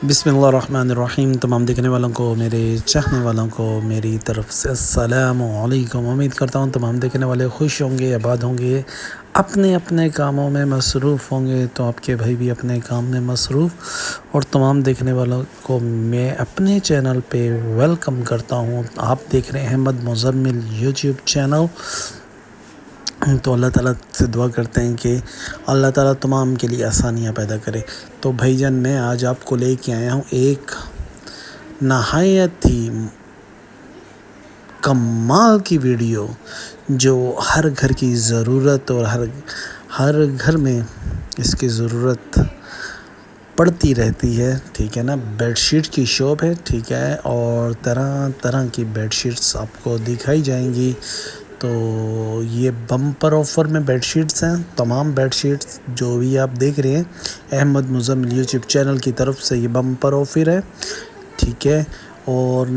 بسم اللہ الرحمن الرحیم۔ تمام دیکھنے والوں کو، میرے چاہنے والوں کو میری طرف سے السلام علیکم۔ امید کرتا ہوں تمام دیکھنے والے خوش ہوں گے، آباد ہوں گے، اپنے اپنے کاموں میں مصروف ہوں گے۔ تو آپ کے بھائی بھی اپنے کام میں مصروف، اور تمام دیکھنے والوں کو میں اپنے چینل پہ ویلکم کرتا ہوں۔ آپ دیکھ رہے ہیں احمد مزمل یوٹیوب چینل۔ تو اللہ تعالیٰ سے دعا کرتے ہیں کہ اللہ تعالیٰ تمام کے لیے آسانیاں پیدا کرے۔ تو بھائی جان، میں آج آپ کو لے کے آیا ہوں ایک نہایت ہی کمال کی ویڈیو، جو ہر گھر کی ضرورت اور ہر گھر میں اس کی ضرورت پڑتی رہتی ہے، ٹھیک ہے نا۔ بیڈ شیٹ کی شاپ ہے، ٹھیک ہے، اور طرح طرح کی بیڈ شیٹس آپ کو دکھائی جائیں گی۔ تو یہ بمپر آفر میں بیڈ شیٹس ہیں۔ تمام بیڈ شیٹس جو بھی آپ دیکھ رہے ہیں احمد مزمل یوٹیوب چینل کی طرف سے یہ بمپر آفر ہے، ٹھیک ہے۔ اور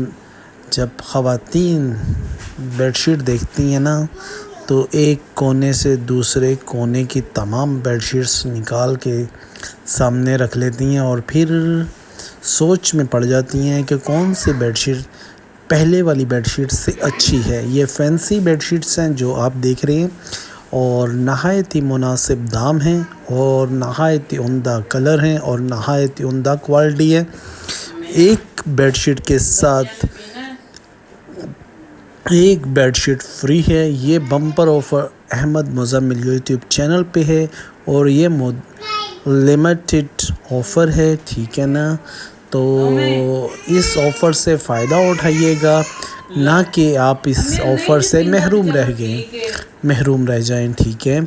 جب خواتین بیڈ شیٹ دیکھتی ہیں نا، تو ایک کونے سے دوسرے کونے کی تمام بیڈ شیٹس نکال کے سامنے رکھ لیتی ہیں، اور پھر سوچ میں پڑ جاتی ہیں کہ کون سی بیڈ شیٹ پہلے والی بیڈ شیٹ سے اچھی ہے۔ یہ فینسی بیڈ شیٹس ہیں جو آپ دیکھ رہے ہیں، اور نہایت ہی مناسب دام ہیں، اور نہایت ہی عمدہ کلر ہیں، اور نہایت ہی عمدہ کوالٹی ہے۔ ایک بیڈ شیٹ کے ساتھ ایک بیڈ شیٹ فری ہے۔ یہ bumper offer Ahmed Muzammil YouTube channel پہ ہے، اور یہ لمیٹڈ آفر ہے، ٹھیک ہے نا۔ تو اس آفر سے فائدہ اٹھائیے گا، نہ کہ آپ اس آفر سے محروم رہ جائیں، ٹھیک ہے۔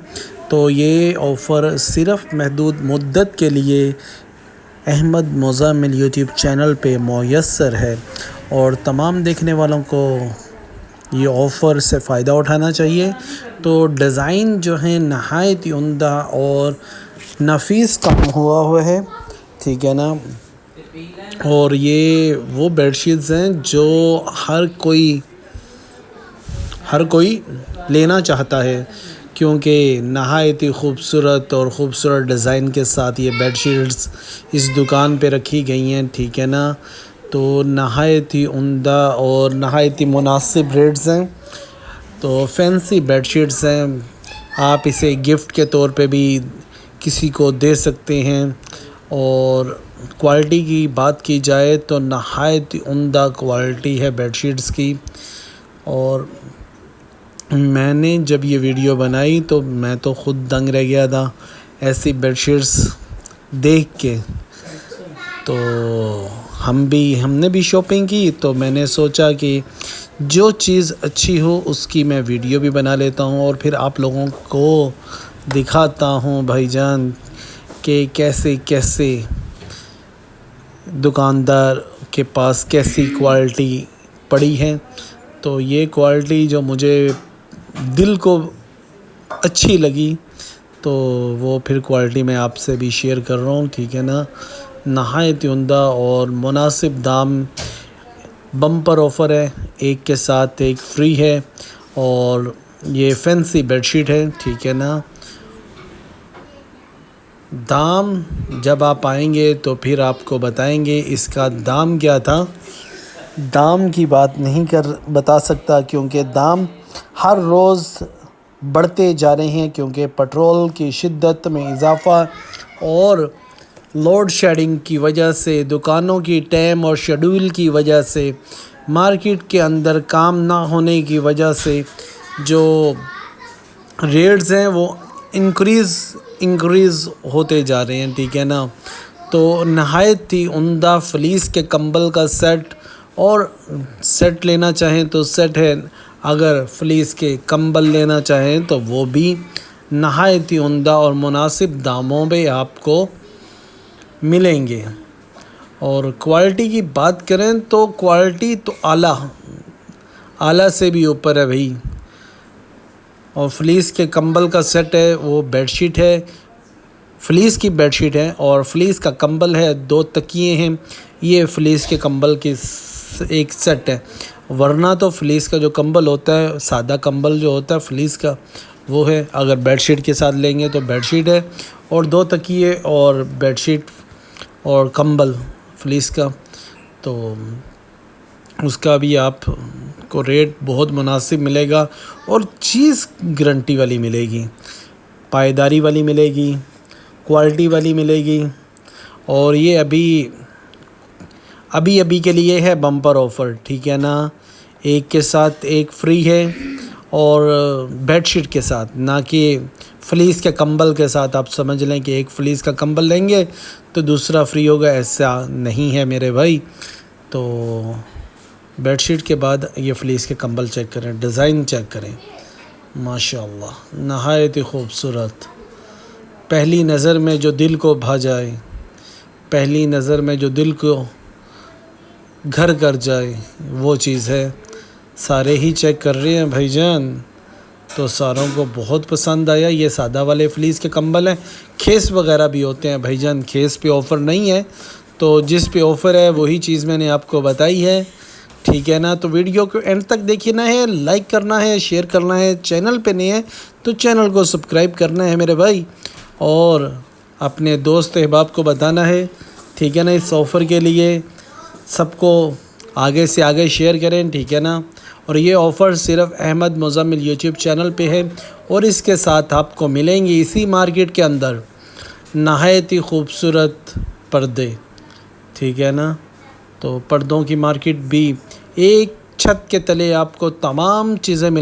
تو یہ آفر صرف محدود مدت کے لیے احمد مزمل یوٹیوب چینل پہ میسر ہے، اور تمام دیکھنے والوں کو یہ آفر سے فائدہ اٹھانا چاہیے۔ تو ڈیزائن جو ہیں نہایت ہی عمدہ اور نفیس کام ہوا ہے، ٹھیک ہے نا۔ اور یہ وہ بیڈ شیٹس ہیں جو ہر کوئی لینا چاہتا ہے، کیونکہ نہایت ہی خوبصورت ڈیزائن کے ساتھ یہ بیڈ شیٹس اس دکان پہ رکھی گئی ہیں، ٹھیک ہے نا۔ تو نہایت ہی عمدہ اور نہایت ہی مناسب ریٹس ہیں۔ تو فینسی بیڈ شیٹس ہیں، آپ اسے گفٹ کے طور پہ بھی کسی کو دے سکتے ہیں۔ اور کوالٹی کی بات کی جائے تو نہایت ہی عمدہ کوالٹی ہے بیڈ شیٹس کی۔ اور میں نے جب یہ ویڈیو بنائی تو میں تو خود دنگ رہ گیا تھا ایسی بیڈ شیٹس دیکھ کے۔ تو ہم نے بھی شاپنگ کی، تو میں نے سوچا کہ جو چیز اچھی ہو اس کی میں ویڈیو بھی بنا لیتا ہوں، اور پھر آپ لوگوں کو دکھاتا ہوں بھائی جان کہ کیسے دکاندار کے پاس کیسی کوالٹی پڑی ہے۔ تو یہ کوالٹی جو مجھے دل کو اچھی لگی، تو وہ پھر کوالٹی میں آپ سے بھی شیئر کر رہا ہوں، ٹھیک ہے نا۔ نہایت عمدہ اور مناسب دام بمپر آفر ہے، ایک کے ساتھ ایک فری ہے، اور یہ فینسی بیڈ شیٹ ہے، ٹھیک ہے نا۔ دام جب آپ آئیں گے تو پھر آپ کو بتائیں گے اس کا دام کیا تھا۔ دام کی بات نہیں بتا سکتا، کیونکہ دام ہر روز بڑھتے جا رہے ہیں، کیونکہ پٹرول کی شدت میں اضافہ اور لوڈ شیڈنگ کی وجہ سے، دکانوں کی ٹائم اور شیڈول کی وجہ سے، مارکیٹ کے اندر کام نہ ہونے کی وجہ سے جو ریٹس ہیں وہ انکریز ہوتے جا رہے ہیں، ٹھیک ہے نا۔ تو نہایت ہی عمدہ فلیس کے کمبل کا سیٹ، اور سیٹ لینا چاہیں تو سیٹ ہے، اگر فلیس کے کمبل لینا چاہیں تو وہ بھی نہایت ہی عمدہ اور مناسب داموں پہ آپ کو ملیں گے۔ اور کوالٹی کی بات کریں تو کوالٹی تو اعلیٰ سے بھی اوپر ہے بھائی۔ اور فلیس کے کمبل کا سیٹ ہے، وہ بیڈ شیٹ ہے، فلیس کی بیڈ شیٹ ہے، اور فلیس کا کمبل ہے، 2 تکیے ہیں، یہ فلیس کے کمبل کی ایک سیٹ ہے۔ ورنہ تو فلیس کا جو کمبل ہوتا ہے، سادہ کمبل جو ہوتا ہے فلیس کا، وہ ہے، اگر بیڈ شیٹ کے ساتھ لیں گے تو بیڈ شیٹ ہے، اور 2 تکیے اور بیڈ شیٹ اور کمبل فلیس کا، تو اس کا بھی آپ کو ریٹ بہت مناسب ملے گا، اور چیز گارنٹی والی ملے گی، پائیداری والی ملے گی، کوالٹی والی ملے گی۔ اور یہ ابھی کے لیے ہے بمپر آفر، ٹھیک ہے نا، ایک کے ساتھ ایک فری ہے، اور بیڈ شیٹ کے ساتھ، نہ کہ فلیس کے کمبل کے ساتھ۔ آپ سمجھ لیں کہ ایک فلیس کا کمبل لیں گے تو دوسرا فری ہوگا، ایسا نہیں ہے میرے بھائی۔ تو بیڈ شیٹ کے بعد یہ فلیس کے کمبل چیک کریں، ڈیزائن چیک کریں، ماشاءاللہ نہایت ہی خوبصورت، پہلی نظر میں جو دل کو بھا جائے، پہلی نظر میں جو دل کو گھر کر جائے، وہ چیز ہے۔ سارے ہی چیک کر رہے ہیں بھائی جان، تو ساروں کو بہت پسند آیا۔ یہ سادہ والے فلیس کے کمبل ہیں، کھیس وغیرہ بھی ہوتے ہیں بھائی جان، کھیس پہ آفر نہیں ہے، تو جس پہ آفر ہے وہی چیز میں نے آپ کو بتائی ہے، ٹھیک ہے نا۔ تو ویڈیو کو اینڈ تک دیکھنا ہے، لائک کرنا ہے، شیئر کرنا ہے، چینل پہ نہیں ہے تو چینل کو سبسکرائب کرنا ہے میرے بھائی، اور اپنے دوست احباب کو بتانا ہے، ٹھیک ہے نا۔ اس آفر کے لیے سب کو آگے سے آگے شیئر کریں، ٹھیک ہے نا۔ اور یہ آفر صرف احمد مزمل یوٹیوب چینل پہ ہے، اور اس کے ساتھ آپ کو ملیں گے اسی مارکیٹ کے اندر نہایت ہی خوبصورت پردے، ٹھیک ہے نا۔ تو پردوں کی مارکیٹ بھی ایک چھت کے تلے آپ کو تمام چیزیں مل